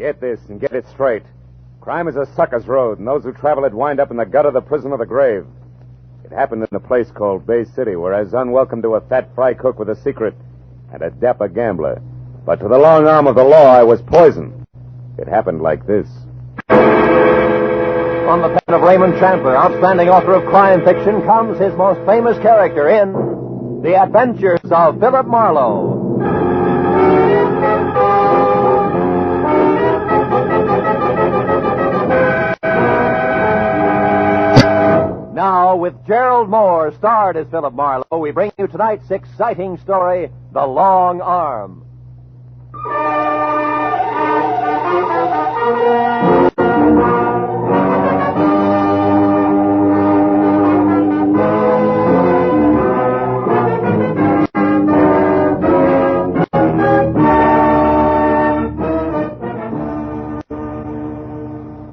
Get this and get it straight. Crime is a sucker's road, and those who travel it wind up in the gut of the prison of the grave. It happened in a place called Bay City, where I was unwelcome to a fat fry cook with a secret and a dapper gambler. But to the long arm of the law, I was poison. It happened like this. On the pen of Raymond Chandler, outstanding author of crime fiction, comes his most famous character in The Adventures of Philip Marlowe. Now, with Gerald Mohr starred as Philip Marlowe, we bring you tonight's exciting story, The Long Arm.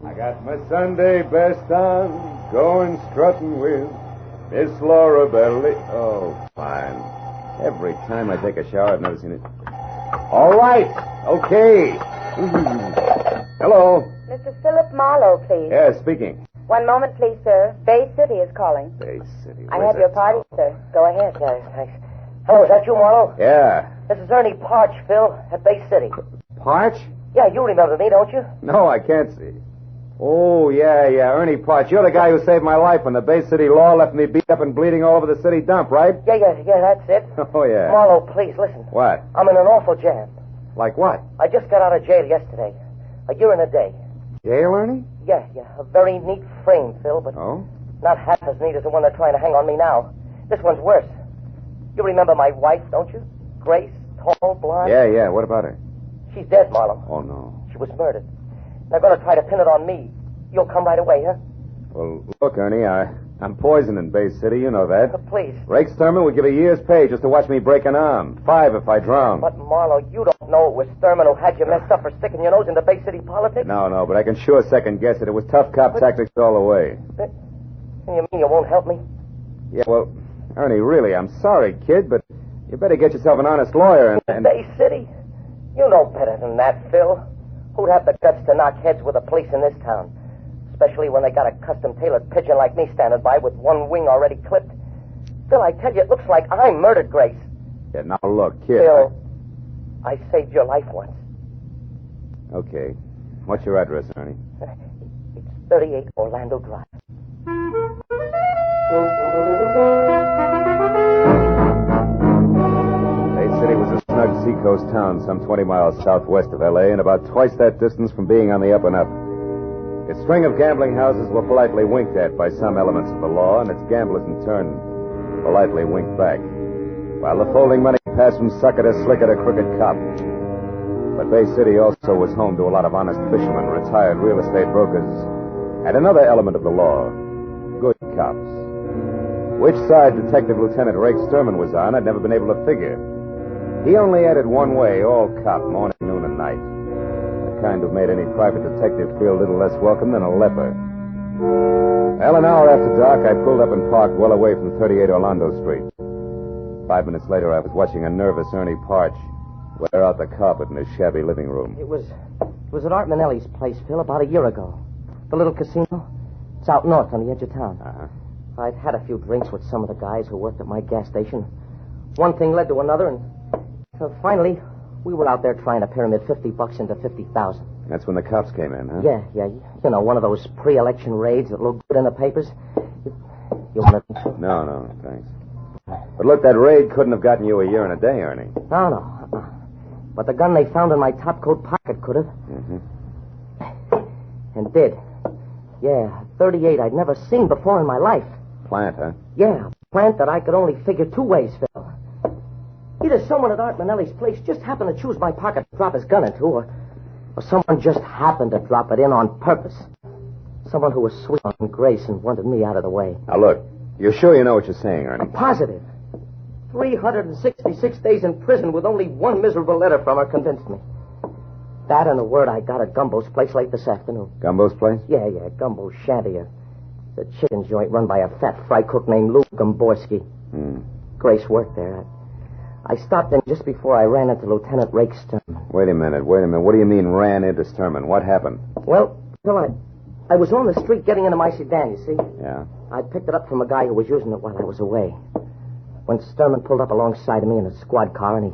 I got my Sunday best on. Going strutting with Miss Laura Beverly. Oh, fine. Every time I take a shower, I've never seen it. All right. Okay. Hello. Mr. Philip Marlowe, please. Yeah, speaking. 1 moment, please, sir. Bay City is calling. Bay City. I have your party, sir. Go ahead. Thanks. Hello, is that you, Marlowe? Yeah. This is Ernie Parch, Phil, at Bay City. Parch? Yeah, you remember me, don't you? No, I can't see. Oh, yeah, Ernie Parch. You're the guy who saved my life when the Bay City law left me beat up and bleeding all over the city dump, right? Yeah, that's it. Oh, yeah. Marlowe, please, listen. What? I'm in an awful jam. Like what? I just got out of jail yesterday. A year and a day. Jail, Ernie? Yeah. A very neat frame, Phil, but not half as neat as the one they're trying to hang on me now. This one's worse. You remember my wife, don't you? Grace, tall, blonde. Yeah. What about her? She's dead, Marlowe. Oh, no. She was murdered. They're going to try to pin it on me. You'll come right away, huh? Well, look, Ernie, I'm poisoned in Bay City. You know that. Please. Rake Sturman would give a year's pay just to watch me break an arm. 5 if I drown. But, Marlowe, you don't know it was Sturman who had you messed up for sticking your nose into Bay City politics? No, but I can sure second guess it. It was tough cop tactics all the way. You mean you won't help me? Yeah, well, Ernie, really, I'm sorry, kid, but you better get yourself an honest lawyer and... Bay City? You know better than that, Phil. Who'd have the guts to knock heads with the police in this town? Especially when they got a custom-tailored pigeon like me standing by with one wing already clipped. Phil, I tell you, it looks like I murdered Grace. Yeah, now look, kid. Phil, I saved your life once. Okay. What's your address, Ernie? It's 38 Orlando Drive. Bay City was a snug seacoast town some 20 miles southwest of L.A. and about twice that distance from being on the up and up. Its string of gambling houses were politely winked at by some elements of the law, and its gamblers in turn politely winked back, while the folding money passed from sucker to slicker to crooked cop. But Bay City also was home to a lot of honest fishermen, retired real estate brokers, and another element of the law, good cops. Which side Detective Lieutenant Rake Sturman was on, I'd never been able to figure. He only added one way, all cop, morning, noon, and night. The kind who made any private detective feel a little less welcome than a leper. Well, an hour after dark, I pulled up and parked well away from 38 Orlando Street. 5 minutes later, I was watching a nervous Ernie Parch wear out the carpet in his shabby living room. It was at Art Manelli's place, Phil, about a year ago. The little casino. It's out north on the edge of town. Uh-huh. I'd had a few drinks with some of the guys who worked at my gas station. One thing led to another, and finally, we were out there trying to pyramid $50 into $50,000. That's when the cops came in, huh? Yeah. You know, one of those pre-election raids that look good in the papers. You want to... No, thanks. But look, that raid couldn't have gotten you a year and a day, Ernie. No. But the gun they found in my topcoat pocket could have. Mm-hmm. And did. Yeah, 38 I'd never seen before in my life. Plant, huh? Yeah, a plant that I could only figure 2 ways, Phil. Either someone at Art Manelli's place just happened to choose my pocket to drop his gun into, or someone just happened to drop it in on purpose. Someone who was sweet on Grace and wanted me out of the way. Now, look, you're sure you know what you're saying, Ernie? I'm positive. 366 days in prison with only one miserable letter from her convinced me. That and a word I got at Gumbo's place late this afternoon. Gumbo's place? Yeah, Gumbo's shanty. The chicken joint run by a fat fry cook named Lou Gomborski. Grace worked there. I stopped in just before I ran into Lieutenant Rake Sturman. Wait a minute. What do you mean ran into Sturman? What happened? Well, Phil, I was on the street getting into my sedan, you see? Yeah? I picked it up from a guy who was using it while I was away. When Sturman pulled up alongside of me in a squad car, and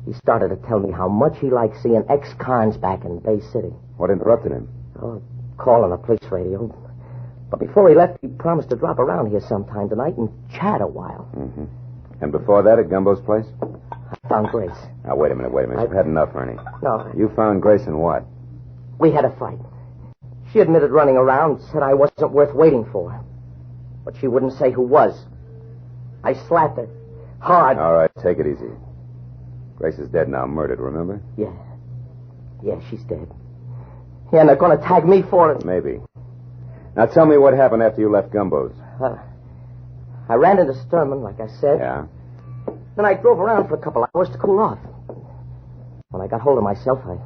he started to tell me how much he liked seeing ex-cons back in Bay City. What interrupted him? Oh, calling the police radio. But before he left, he promised to drop around here sometime tonight and chat a while. Mm-hmm. And before that, at Gumbo's place? I found Grace. Now, wait a minute. You've had enough, Ernie. No. You found Grace in what? We had a fight. She admitted running around, said I wasn't worth waiting for. But she wouldn't say who was. I slapped her. Hard. All right, take it easy. Grace is dead now, murdered, remember? Yeah. Yeah, she's dead. Yeah, and they're going to tag me for it. Maybe. Now, tell me what happened after you left Gumbo's. I ran into Sturman, like I said. Yeah? Then I drove around for a couple hours to cool off. When I got hold of myself, I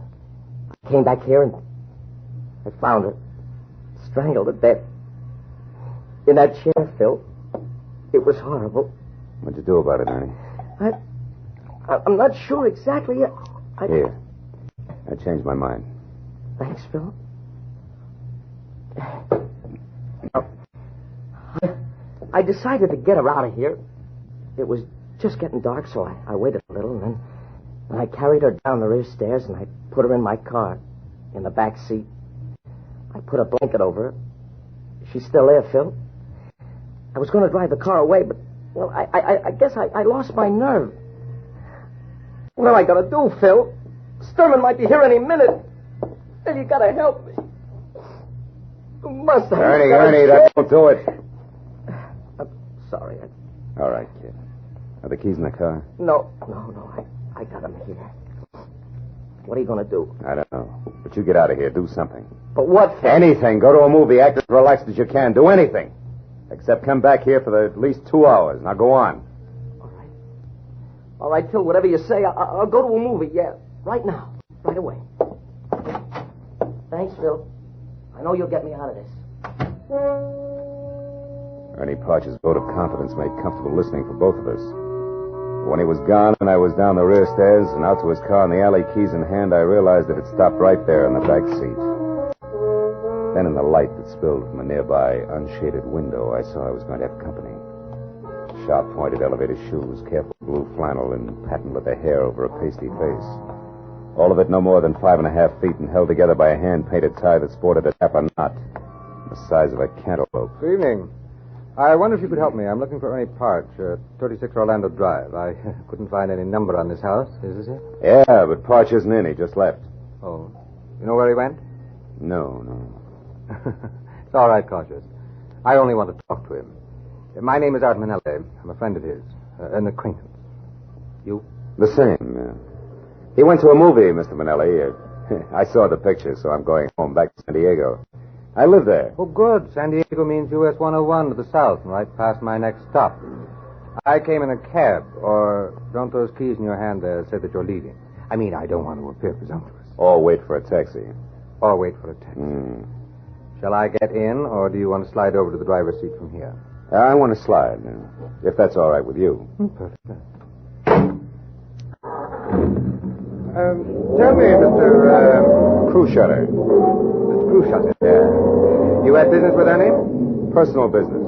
came back here and I found her strangled to death. In that chair, Phil. It was horrible. What'd you do about it, Ernie? I'm not sure exactly. Here. I changed my mind. Thanks, Phil. I decided to get her out of here. It was just getting dark, so I waited a little, and then I carried her down the rear stairs, and I put her in my car, in the back seat. I put a blanket over her. She's still there, Phil. I was going to drive the car away, but, well, I guess I lost my nerve. What am I going to do, Phil? Sturman might be here any minute. And you got to help me. You must have... Ernie, that won't do it. I'm sorry. All right, kid. Are the keys in the car? No. I got them here. What are you going to do? I don't know. But you get out of here. Do something. But what, Phil? Anything. Go to a movie. Act as relaxed as you can. Do anything. Except come back here for at least 2 hours. Now go on. All right, Phil, whatever you say, I'll go to a movie, yeah. Right now. Right away. Thanks, Phil. I know you'll get me out of this. Ernie Parch's vote of confidence made comfortable listening for both of us. But when he was gone and I was down the rear stairs and out to his car in the alley, keys in hand, I realized that it stopped right there in the back seat. Then in the light that spilled from a nearby unshaded window, I saw I was going to have company. Sharp-pointed elevator shoes, careful blue flannel, and patent leather hair over a pasty face. All of it no more than 5.5 feet and held together by a hand-painted tie that sported a dapper knot the size of a cantaloupe. Good evening. I wonder if you could help me. I'm looking for Ernie Parch, 36 Orlando Drive. I couldn't find any number on this house. Is this it? Yeah, but Parch isn't in. He just left. Oh. You know where he went? No. It's all right, Cautious. I only want to talk to him. My name is Art Manelli. I'm a friend of his. An acquaintance. You? The same, yeah. He went to a movie, Mr. Manelli. I saw the picture, so I'm going home back to San Diego. I live there. Oh, good. San Diego means US 101 to the south, and right past my next stop. I came in a cab, or don't those keys in your hand there say that you're leaving? I mean, I don't want to appear presumptuous. Or wait for a taxi. Or wait for a taxi. Shall I get in, or do you want to slide over to the driver's seat from here? I want to slide, if that's all right with you. Perfect. Tell me, Mr. Crew shutter. Mr. Crew Shutter. Yeah. You had business with Ernie? Personal business.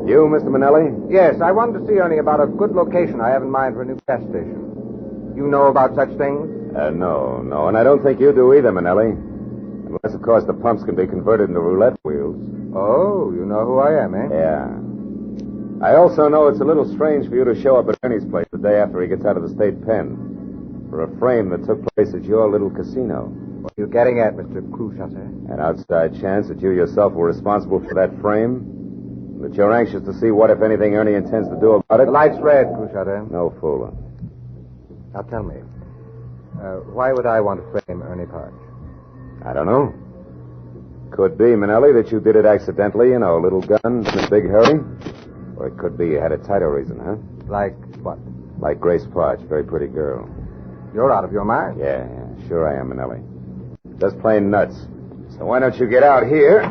You, Mr. Manelli? Yes, I wanted to see Ernie about a good location I have in mind for a new gas station. You know about such things? No, and I don't think you do either, Manelli. Unless, of course, the pumps can be converted into roulette wheels. Oh, you know who I am, eh? Yeah. I also know it's a little strange for you to show up at Ernie's place the day after he gets out of the state pen for a frame that took place at your little casino. What are you getting at, Mr. Crew Shutter? An outside chance that you yourself were responsible for that frame? That you're anxious to see what, if anything, Ernie intends to do about it? The light's red, Crew Shutter. No fooling. Now tell me, why would I want to frame Ernie Parch? I don't know. Could be, Manelli, that you did it accidentally, a little gun in a big hurry. Or it could be you had a tighter reason, huh? Like what? Like Grace Parch, very pretty girl. You're out of your mind. Yeah, sure I am, Manelli. Just plain nuts. So why don't you get out here?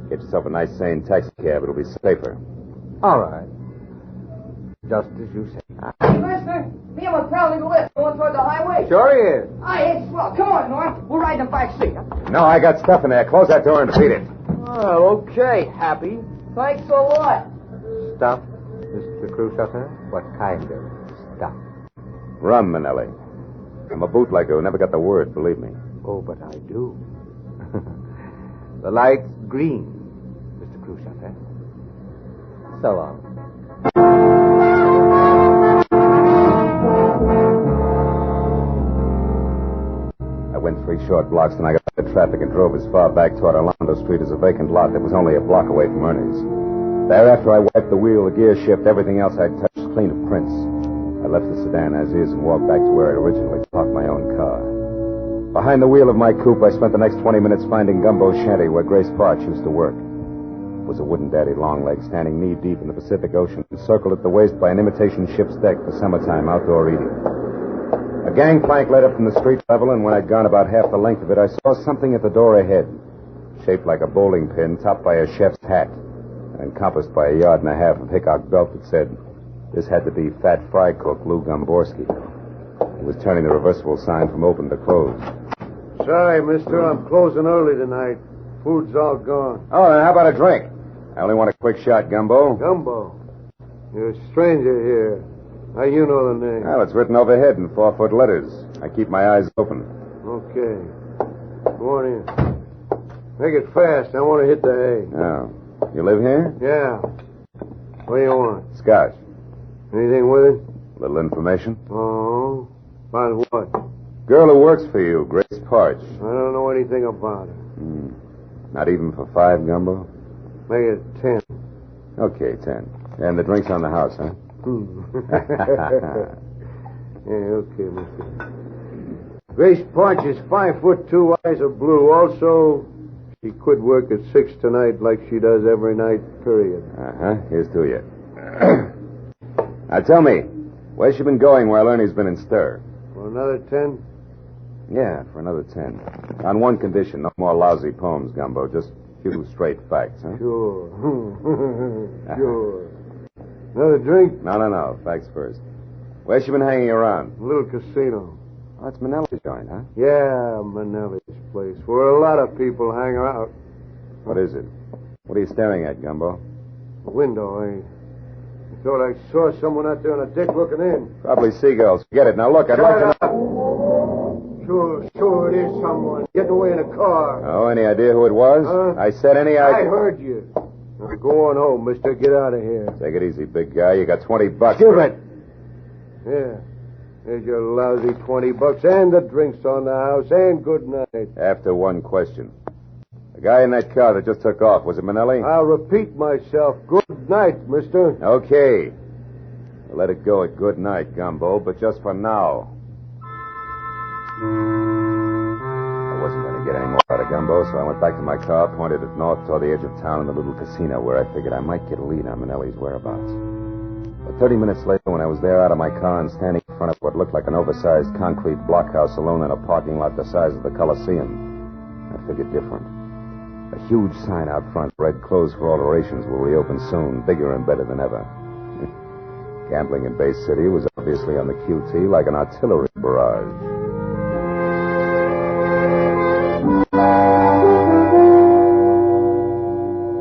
Get yourself a nice, sane taxi cab. It'll be safer. All right. Just as you say. Mister, me and my pal need a lift going toward the highway. Sure he is. Hey, swell. Come on, Norm. We'll ride in the back seat. No, I got stuff in there. Close that door and beat it. Oh, okay, Happy. Thanks a lot. Stuff, Mr. Crusoe? What kind of stuff? Rum, Manelli. I'm a bootlegger who never got the word, believe me. Oh, but I do. The light's green, Mr. Crusoe. So long. I went 3 short blocks, then I got the traffic and drove as far back toward Orlando Street as a vacant lot that was only a block away from Ernie's. Thereafter, I wiped the wheel, the gear shift, everything else I'd touched clean of prints. I left the sedan as is and walked back to where I originally parked my own car. Behind the wheel of my coupe, I spent the next 20 minutes finding Gumbo's shanty where Grace Parch used to work. It was a wooden daddy longleg standing knee-deep in the Pacific Ocean, encircled at the waist by an imitation ship's deck for summertime outdoor eating. A gangplank led up from the street level, and when I'd gone about half the length of it, I saw something at the door ahead, shaped like a bowling pin, topped by a chef's hat, and encompassed by a yard and a half of Hickok belt that said, this had to be Fat Fry Cook Lou Gomborski. He was turning the reversible sign from open to closed. Sorry, mister, I'm closing early tonight. Food's all gone. Oh, then how about a drink? I only want a quick shot, Gumbo. Gumbo? You're a stranger here. How you know the name? Well, it's written overhead in 4-foot letters. I keep my eyes open. Okay. Go on in. Make it fast. I want to hit the hay. Oh. You live here? Yeah. What do you want? Scotch. Anything with it? Little information. Oh. About what? Girl who works for you, Grace Parch. I don't know anything about her. Not even for 5, Gumbo? Make it 10. Okay, 10. And the drink's on the house, huh? Yeah, okay, mister. Grace Parch is 5'2", eyes are blue. Also, she quit work at 6 tonight like she does every night, period. Uh-huh. Here's to you. Now, tell me, where's she been going while Ernie's been in stir? For another 10? Yeah, for another 10. On one condition, no more lousy poems, Gumbo. Just a few straight facts, huh? Sure. Sure. Another drink? No. Facts first. Where's she been hanging around? A little casino. Oh, it's Manelli's joint, huh? Yeah, Manelli's place, where a lot of people hang out. What is it? What are you staring at, Gumbo? The window, I thought I saw someone out there on a deck looking in. Probably seagulls. Forget it. Now, look, I'd like to know... Sure, it is someone. Getting away in a car. Oh, any idea who it was? Huh? I said any I idea... heard you. Now, go on home, mister. Get out of here. Take it easy, big guy. You got $20. Give it. Yeah. There's your lousy $20 and the drinks on the house and good night. After one question. The guy in that car that just took off, was it Manelli? I'll repeat myself. Good night, mister. Okay. We'll let it go at good night, Gumbo, but just for now. I wasn't going to get any more out of Gumbo, so I went back to my car, pointed it north toward the edge of town in the little casino where I figured I might get a lead on Manelli's whereabouts. But 30 minutes later, when I was there out of my car and standing in front of what looked like an oversized concrete blockhouse alone in a parking lot the size of the Coliseum, I figured different. A huge sign out front read, "Closed for alterations, will reopen soon, bigger and better than ever." Gambling in Bay City was obviously on the QT like an artillery barrage.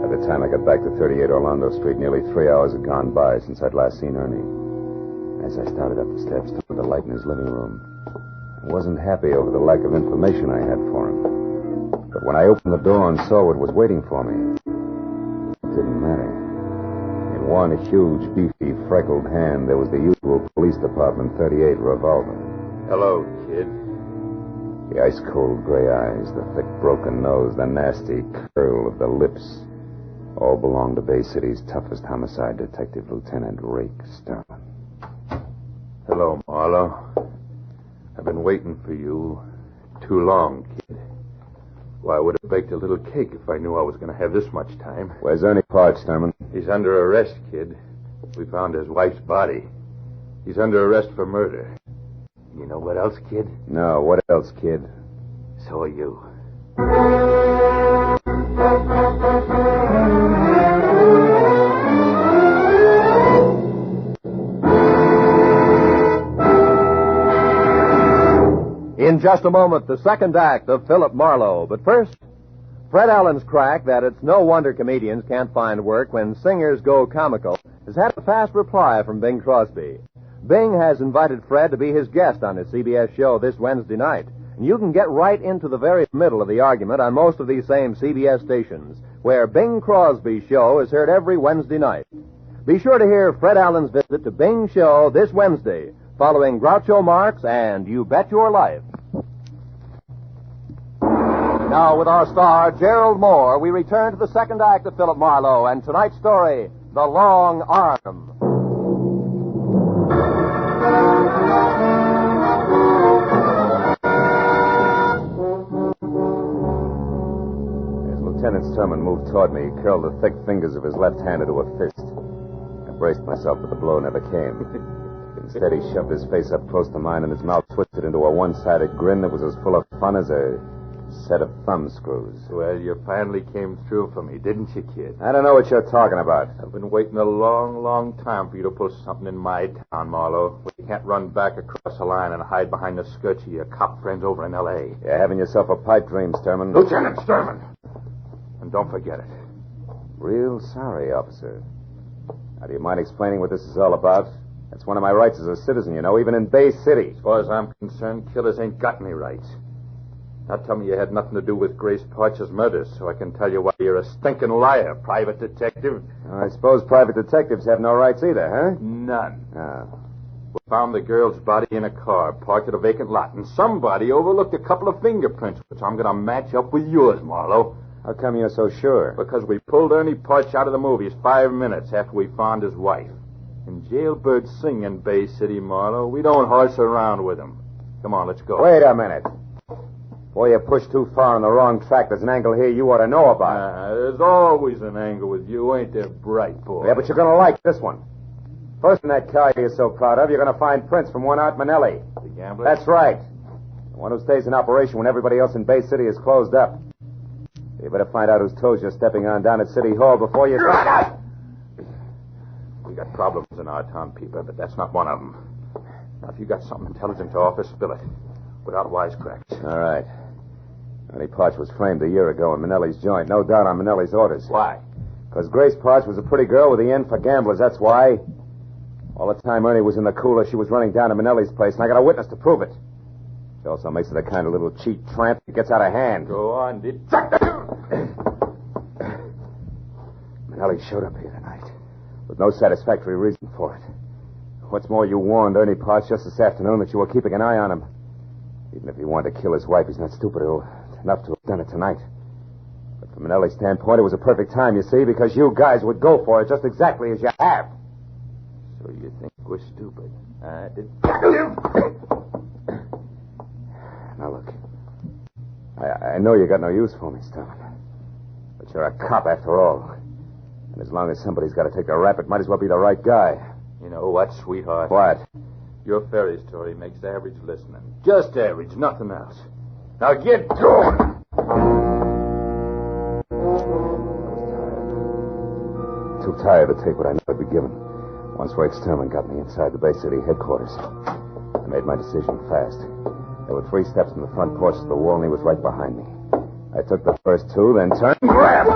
By the time I got back to 38 Orlando Street, nearly 3 hours had gone by since I'd last seen Ernie. As I started up the steps toward the light in his living room, I wasn't happy over the lack of information I had for him. But when I opened the door and saw what was waiting for me, it didn't matter. In one huge, beefy, freckled hand, there was the usual police department .38 revolver. Hello, kid. The ice-cold gray eyes, the thick, broken nose, the nasty curl of the lips, all belonged to Bay City's toughest homicide detective, Lieutenant Rake Sterling. Hello, Marlowe. I've been waiting for you too long, kid. Why, I would have baked a little cake if I knew I was going to have this much time. Where's Ernie Parch, Sterling? He's under arrest, kid. We found his wife's body. He's under arrest for murder. You know what else, kid? No, what else, kid? So are you. just a moment, the second act of Philip Marlowe. But first, Fred Allen's crack that it's no wonder comedians can't find work when singers go comical has had a fast reply from Bing Crosby. Bing has invited Fred to be his guest on his CBS show this Wednesday night. And you can get right into the very middle of the argument on most of these same CBS stations, where Bing Crosby's show is heard every Wednesday night. Be sure to hear Fred Allen's visit to Bing's show this Wednesday, following Groucho Marx and You Bet Your Life. Now, with our star, Gerald Mohr, we return to the second act of Philip Marlowe and tonight's story, The Long Arm. As Lieutenant Sturman moved toward me, he curled the thick fingers of his left hand into a fist. I braced myself, but the blow never came. Instead, he shoved his face up close to mine, and his mouth twisted into a one-sided grin that was as full of fun as a set of thumb screws. Well, you finally came through for me, didn't you, kid? I don't know what you're talking about. I've been waiting a long, long time for you to pull something in my town, Marlowe. You can't run back across the line and hide behind the skirts of your cop friends over in L.A. You're having yourself a pipe dream, Sturman. Lieutenant Sturman! And don't forget it. Real sorry, officer. Now, do you mind explaining what this is all about? That's one of my rights as a citizen, you know, even in Bay City. As far as I'm concerned, killers ain't got any rights. Now tell me you had nothing to do with Grace Parch's murder, so I can tell you why you're a stinking liar, private detective. I suppose private detectives have no rights either, huh? None. Oh. We found the girl's body in a car parked at a vacant lot, and somebody overlooked a couple of fingerprints, which I'm going to match up with yours, Marlowe. How come you're so sure? Because we pulled Ernie Parch out of the movies 5 minutes after we found his wife. And jailbirds sing in Bay City, Marlowe. We don't horse around with them. Come on, let's go. Wait a minute. Boy, you pushed too far on the wrong track. There's an angle here you ought to know about. There's always an angle with you, ain't there, bright boy? Yeah, but you're going to like this one. First in that car you're so proud of, you're going to find prints from one Art Manelli. The gambler? That's right. The one who stays in operation when everybody else in Bay City is closed up. You better find out whose toes you're stepping on down at City Hall before you... We got problems in our town, Peeper, but that's not one of them. Now, if you got something intelligent to offer, spill it. Without wisecracks. All right. Ernie Parch was framed a year ago in Manelli's joint. No doubt on Manelli's orders. Why? Because Grace Parch was a pretty girl with the end for gamblers, that's why. All the time Ernie was in the cooler, she was running down to Manelli's place, and I got a witness to prove it. She also makes it a kind of little cheat tramp that gets out of hand. Go on, did... Manelli showed up here tonight with no satisfactory reason for it. What's more, you warned Ernie Parch just this afternoon that you were keeping an eye on him. Even if he wanted to kill his wife, he's not stupid enough to have done it tonight. But from Manelli's standpoint, it was a perfect time, you see, because you guys would go for it just exactly as you have. So you think we're stupid? Now, look. I know you got no use for me, Sturman. But you're a cop after all. And as long as somebody's got to take the rap, it might as well be the right guy. You know what, sweetheart? What? Your fairy story makes average listening. Just average, nothing else. Now get going! Too tired to take what I knew I'd be given. Once Ray Sturman got me inside the Bay City headquarters, I made my decision fast. There were 3 steps from the front porch to the wall, and he was right behind me. I took the first 2, then turned and grabbed.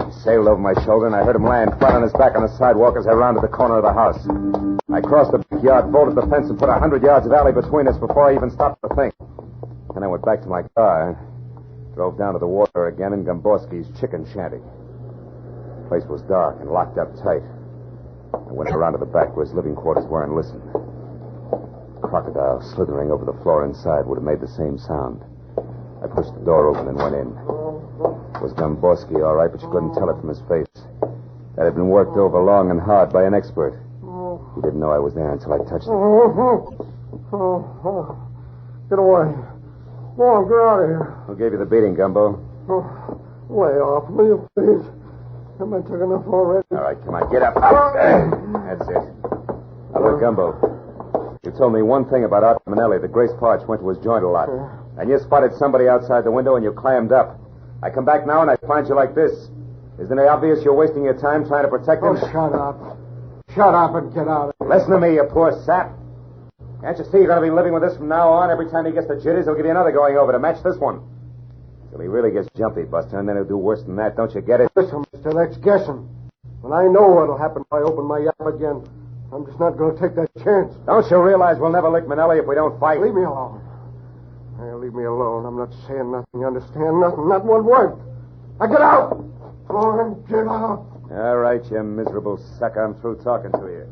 He sailed over my shoulder, and I heard him land flat on his back on the sidewalk as I rounded the corner of the house. I crossed the backyard, bolted the fence, and put 100 yards of alley between us before I even stopped to think. Then I went back to my car, drove down to the water again in Gomborski's chicken shanty. The place was dark and locked up tight. I went around to the back where his living quarters were and listened. A crocodile slithering over the floor inside would have made the same sound. I pushed the door open and went in. It was Gomborski, all right, but you couldn't tell it from his face. That had been worked over long and hard by an expert. He didn't know I was there until I touched him. Get away. Go on, get out of here. Who gave you the beating, Gumbo? Lay off, will you, please? Haven't I took enough already? All right, come on, get up. That's it. Now, look, Gumbo. You told me one thing about Art Manelli, that Grace Parch went to his joint a lot. And you spotted somebody outside the window and you clammed up. I come back now and I find you like this. Isn't it obvious you're wasting your time trying to protect him? Oh, shut up. Shut up and get out of here. Listen to me, you poor sap. Can't you see you're going to be living with this from now on? Every time he gets the jitters, he'll give you another going over to match this one. Till he really gets jumpy, Buster, and then he'll do worse than that. Don't you get it? Listen, mister, that's guessing. When I know what'll happen if I open my yap again, I'm just not going to take that chance. Don't you realize we'll never lick Manelli if we don't fight? Leave me alone. Hey, leave me alone. I'm not saying nothing. You understand? Nothing. Not one word. Now get out. Lord, get out. All right, you miserable sucker. I'm through talking to you.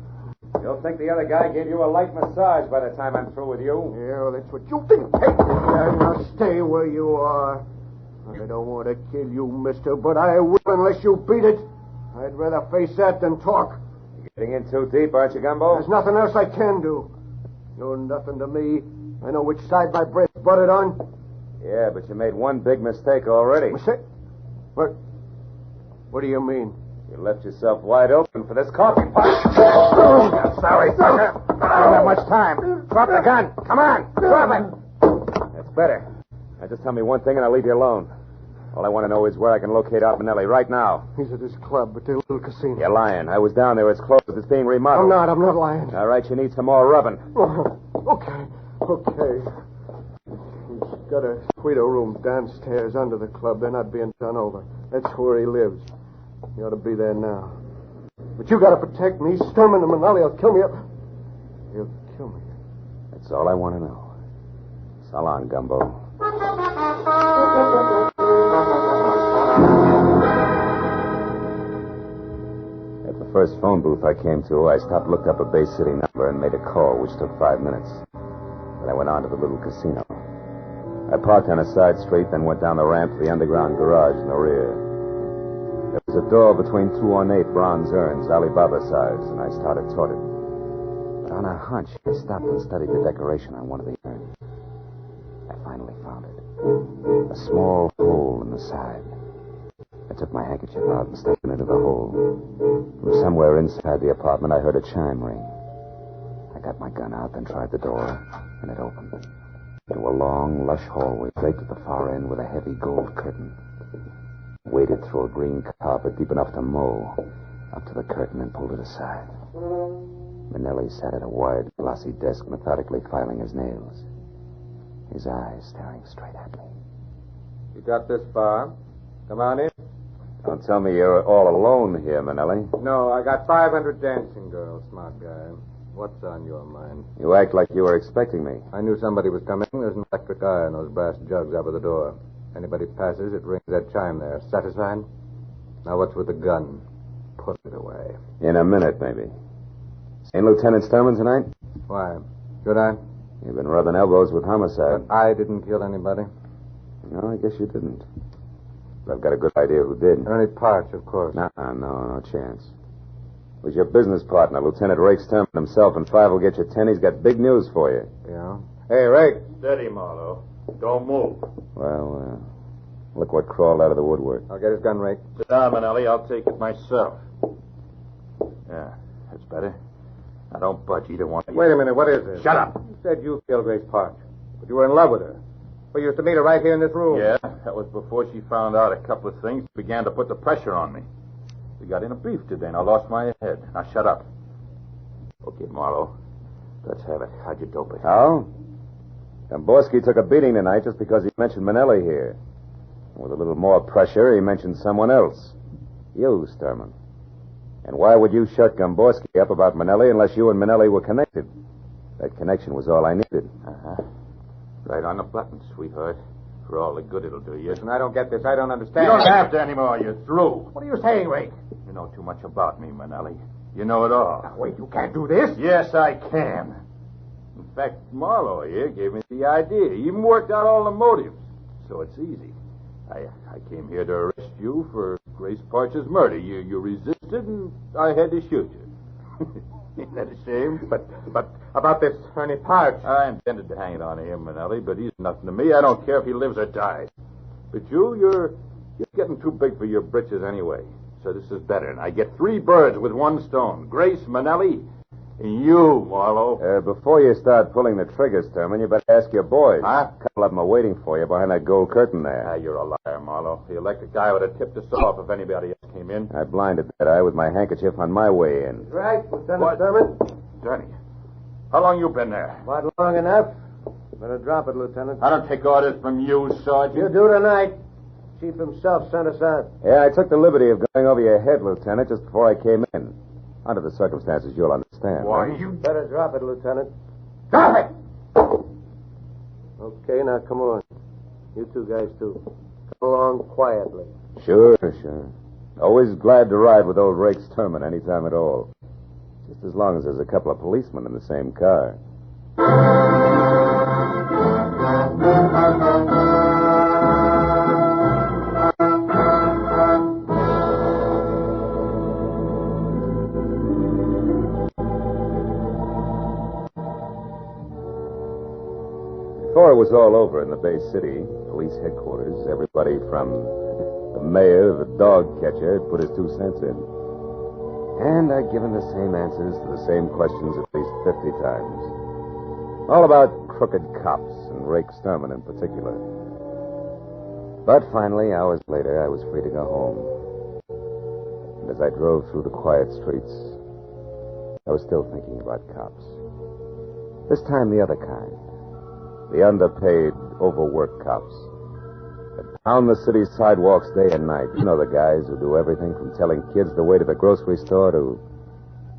You'll think the other guy gave you a light massage by the time I'm through with you. Yeah, well, that's what you think. Take it. Now stay where you are. I don't want to kill you, mister, but I will unless you beat it. I'd rather face that than talk. You're getting in too deep, aren't you, Gumbo? There's nothing else I can do. You're nothing to me. I know which side my breast's butted on. Yeah, but you made one big mistake already. Mistake? What do you mean? You left yourself wide open for this coffee pot. I'm sorry, sucker. I don't have much time. Drop the gun. Come on. Drop it. That's better. Now just tell me one thing and I'll leave you alone. All I want to know is where I can locate Art Manelli right now. He's at his club, at the little casino. You're lying. I was down there. It's closed. It's being remodeled. I'm not lying. All right, you need some more rubbing. Okay. He's got a Guido room downstairs under the club. They're not being done over. That's where he lives. He ought to be there now. But you got to protect me. Sturman and Manelli will kill me. He'll kill me. That's all I want to know. So long, Gumbo. At the first phone booth I came to, I stopped, looked up a Bay City number, and made a call, which took 5 minutes. Then I went on to the little casino. I parked on a side street, then went down the ramp to the underground garage in the rear. There was a door between two ornate bronze urns, Alibaba size, and I started toward it. But on a hunch, I stopped and studied the decoration on one of the urns. I finally found it. A small hole in the side. I took my handkerchief out and stuck it into the hole. From somewhere inside the apartment, I heard a chime ring. I got my gun out, then tried the door, and it opened. Into a long, lush hallway draped at the far end with a heavy gold curtain. Waded through a green carpet deep enough to mow, up to the curtain and pulled it aside. Manelli sat at a wide, glossy desk, methodically filing his nails. His eyes staring straight at me. You got this far. Come on in. Don't tell me you're all alone here, Manelli. No, I got 500 dancing girls, smart guy. What's on your mind? You act like you were expecting me. I knew somebody was coming. There's an electric eye on those brass jugs over the door. Anybody passes, it rings that chime there. Satisfied? Now what's with the gun? Put it away. In a minute, maybe. Seen Lieutenant Sturman tonight? Why? Should I? You've been rubbing elbows with homicide. But I didn't kill anybody. No, I guess you didn't. But I've got a good idea who did. There are any parts, of course. No chance. It was your business partner, Lieutenant Ray Sturman himself, and 5 will get you 10. He's got big news for you. Yeah? Hey, Ray. Steady, Marlowe. Don't move. Well, look what crawled out of the woodwork. I'll get his gun, Ray. Sit down, Manelli. I'll take it myself. Yeah, that's better. Now, don't budge either one of you. Wait a minute. What is this? Shut up. You said you killed Grace Park, but you were in love with her. We used to meet her right here in this room. Yeah, that was before she found out a couple of things, began to put the pressure on me. We got in a beef today, and I lost my head. Now, shut up. Okay, Marlowe. Let's have it. How'd you dope it? How? Domborski took a beating tonight just because he mentioned Manelli here. With a little more pressure, he mentioned someone else. You, Sturman. And why would you shut Domborski up about Manelli unless you and Manelli were connected? That connection was all I needed. Uh-huh. Right on the button, sweetheart. For all the good it'll do you. Listen, I don't get this. I don't understand. You don't have to anymore. You're through. What are you saying, Ray? You know too much about me, Manelli. You know it all. Now, wait, you can't do this. Yes, I can. In fact, Marlowe here gave me the idea. He even worked out all the motives. So it's easy. I came here to arrest you for Grace Parch's murder. You resisted, and I had to shoot you. Ain't that a shame? But about this Ernie Parch. I intended to hang it on him, Manelli, but he's nothing to me. I don't care if he lives or dies. But you're getting too big for your britches anyway. So this is better. And I get 3 birds with 1 stone. Grace, Manelli, and you, Marlowe. Before you start pulling the trigger, Sturman, you better ask your boys. Huh? A couple of them are waiting for you behind that gold curtain there. You're a liar, Marlowe. The electric guy would have tipped us off if anybody else came in. I blinded that eye with my handkerchief on my way in. Right, Lieutenant What? Sturman. Johnny, How long you been there? About long enough. Better drop it, Lieutenant. I don't take orders from you, Sergeant. You do tonight. Chief himself sent us out. Yeah, I took the liberty of going over your head, Lieutenant, just before I came in. Under the circumstances, you'll understand. Why, right? you... Better drop it, Lieutenant. Drop it! Okay, now come on. You two guys, too. Come along quietly. Sure. Always glad to ride with old Rake Sturman any time at all. Just as long as there's a couple of policemen in the same car. Before it was all over in the Bay City, police headquarters, everybody from the mayor, the dog catcher, had put his 2 cents in. And I'd given the same answers to the same questions at least 50 times. All about crooked cops and Rake Sturman in particular. But finally, hours later, I was free to go home. And as I drove through the quiet streets, I was still thinking about cops. This time the other kind. The underpaid, overworked cops that pound the city's sidewalks day and night. You know the guys who do everything from telling kids the way to the grocery store to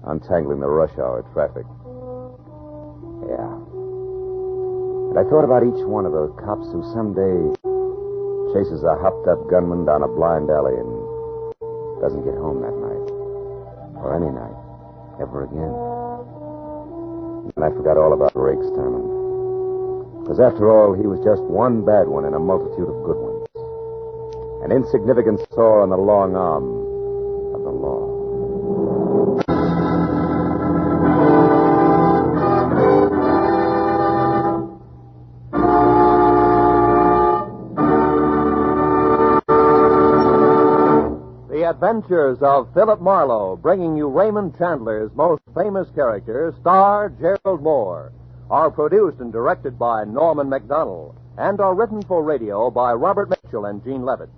untangling the rush hour traffic. Yeah. And I thought about each one of those cops who someday chases a hopped-up gunman down a blind alley and doesn't get home that night. Or any night. Ever again. And I forgot all about Rake Sturman. Because after all, he was just one bad one in a multitude of good ones. An insignificant sore on the long arm of the law. The Adventures of Philip Marlowe, bringing you Raymond Chandler's most famous character, star Gerald Mohr, are produced and directed by Norman Macdonnell and are written for radio by Robert Mitchell and Gene Levitt.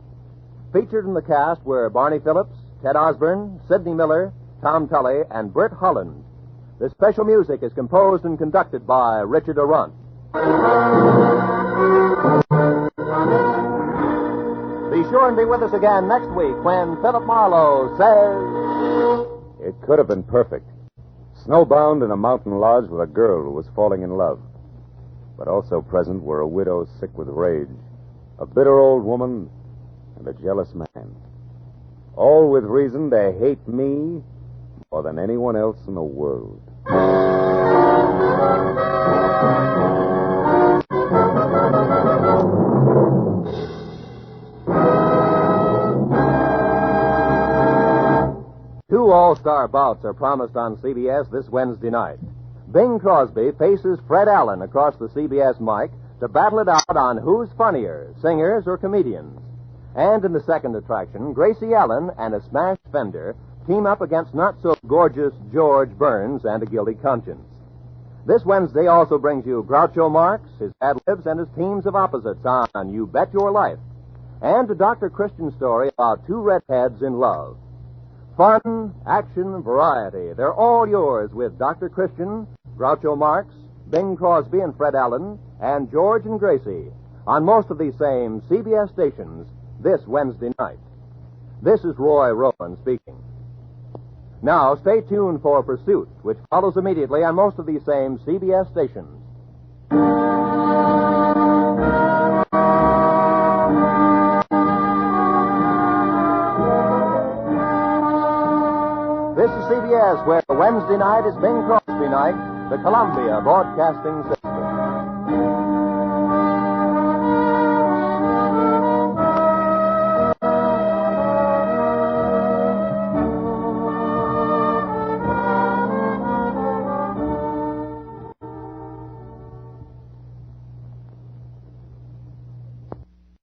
Featured in the cast were Barney Phillips, Ted Osborne, Sidney Miller, Tom Tully, and Bert Holland. The special music is composed and conducted by Richard Arant. Be sure and be with us again next week when Philip Marlowe says... It could have been perfect. Snowbound in a mountain lodge with a girl who was falling in love. But also present were a widow sick with rage, a bitter old woman, and a jealous man. All with reason to hate me more than anyone else in the world. Two all-star bouts are promised on CBS this Wednesday night. Bing Crosby faces Fred Allen across the CBS mic to battle it out on who's funnier, singers or comedians. And in the second attraction, Gracie Allen and a smashed fender team up against not-so-gorgeous George Burns and a guilty conscience. This Wednesday also brings you Groucho Marx, his ad-libs, and his teams of opposites on You Bet Your Life, and a Dr. Christian story about two redheads in love. Fun, action, variety. They're all yours with Dr. Christian, Groucho Marx, Bing Crosby and Fred Allen, and George and Gracie on most of these same CBS stations this Wednesday night. This is Roy Rowan speaking. Now, stay tuned for Pursuit, which follows immediately on most of these same CBS stations. This is CBS, where Wednesday night is Bing Crosby night, the Columbia Broadcasting System.